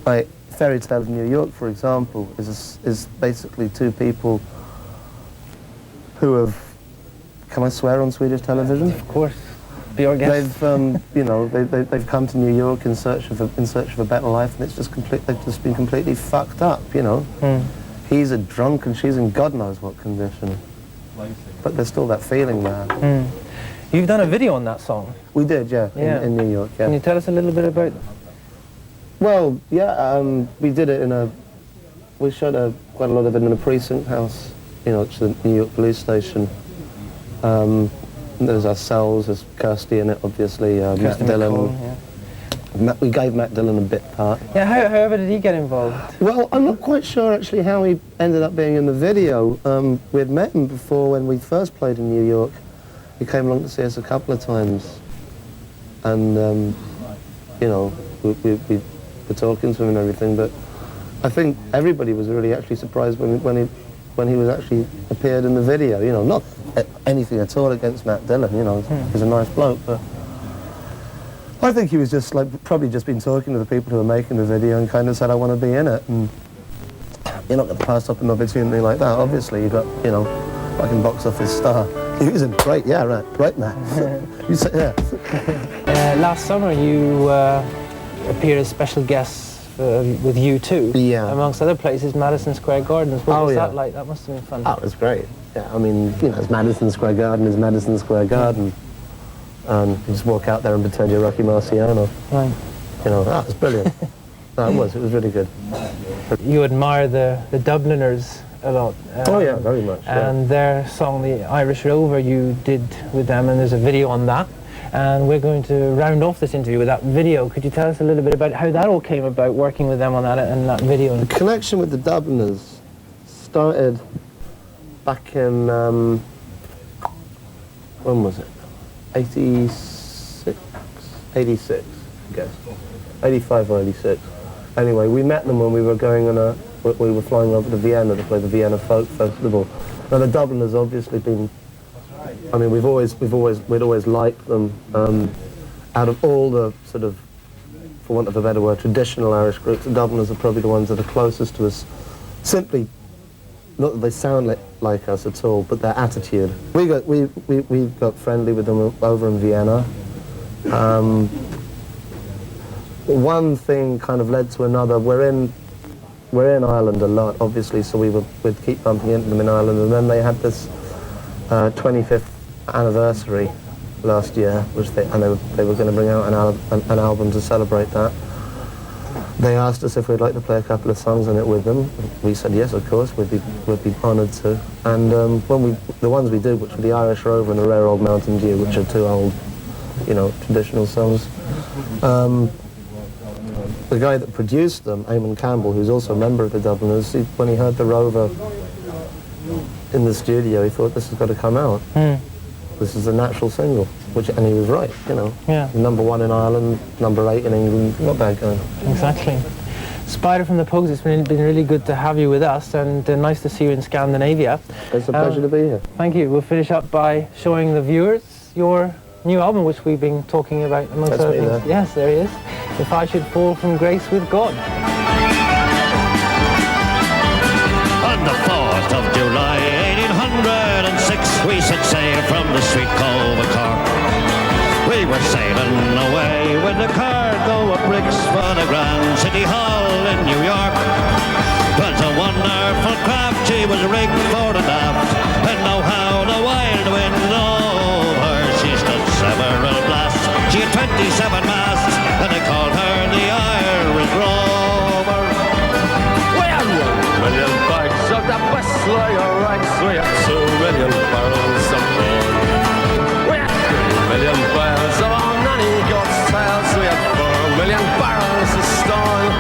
like Fairytale of New York, for example, is basically two people who have. Can I swear on Swedish television? Of course. Be our guest. They've, you know, they've come to New York in search of a better life, and it's just they've just been completely fucked up, you know. He's a drunk and she's in God knows what condition. But there's still that feeling there. You've done a video on that song. We did, yeah, in New York, yeah. Can you tell us a little bit about? Well, yeah, we did it in we shot quite a lot of it in a precinct house, you know, it's the New York police station. There's ourselves, there's Kirsty in it, obviously, Mr. Dillon. Yeah. We gave Matt Dillon a bit part. Yeah, however did he get involved? Well, I'm not quite sure actually how he ended up being in the video. We had met him before when we first played in New York. He came along to see us a couple of times. And, you know, we were talking to him and everything, but I think everybody was really actually surprised when he was actually appeared in the video, you know, not anything at all against Matt Dillon, you know, he's a nice bloke, but I think he was just like, probably just been talking to the people who were making the video and kind of said, I want to be in it, and you're not going to pass up an opportunity like that, obviously, you've got, you know, fucking box office star. He was great, yeah, right, Matt. You say, yeah. Last summer you appeared as special guests with U2, amongst other places, Madison Square Gardens. What was that like? That must have been fun. Oh, it was great. Yeah, I mean, you know, it's Madison Square Garden is Madison Square Garden. You just walk out there and pretend you're Rocky Marciano. Right. You know, that was brilliant. No, it was really good. You admire the Dubliners a lot. Oh yeah, very much. And their song, The Irish Rover, you did with them, and there's a video on that. And we're going to round off this interview with that video. Could you tell us a little bit about how that all came about, working with them on that and that video? The connection with the Dubliners started back in, when was it? 86, I guess. 85 or 86. Anyway, we met them when we were going on we were flying over to Vienna to play the Vienna Folk Festival. Now the Dubliners obviously been, I mean, we'd always liked them. Out of all the sort of, for want of a better word, traditional Irish groups, the Dubliners are probably the ones that are closest to us. Simply, not that they sound like us at all, but their attitude. We got friendly with them over in Vienna. One thing kind of led to another. We're in Ireland a lot, obviously, so we'd keep bumping into them in Ireland, and then they had this 25th anniversary last year, which they were going to bring out an album to celebrate that. They asked us if we'd like to play a couple of songs on it with them. We said yes, of course, we'd be honoured to. And the ones we did, which were The Irish Rover and A Rare Old Mountain Dew, which are two old, you know, traditional songs. The guy that produced them, Eamon Campbell, who's also a member of the Dubliners, when he heard the Rover in the studio, he thought, this has got to come out. This is a natural single, and he was right, you know. Yeah. #1 in Ireland, #8 in England, not bad going. Exactly. Spider from The Pogues, it's been really good to have you with us, and nice to see you in Scandinavia. It's a pleasure to be here. Thank you. We'll finish up by showing the viewers your new album, which we've been talking about amongst other things. There. Yes, there he is. If I Should Fall from Grace with God. On the 4th of July, 1806, we set sail from the sweet cove of Cork. We were sailing away with a cargo of bricks for the Grand City Hall in New York. But a wonderful craft, she was rigged fore and aft, and know how the wild wind over. She stood several blasts, she had 27 masts, and they called her the Irish Rover. We had 1 million bags of that best layer rice. We had 2 million barrels of men. We had 3 million barrels of our nanny God's tails. We had 4 million barrels of stone.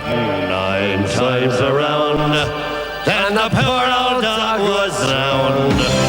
9 times around, then the poor old dog was drowned.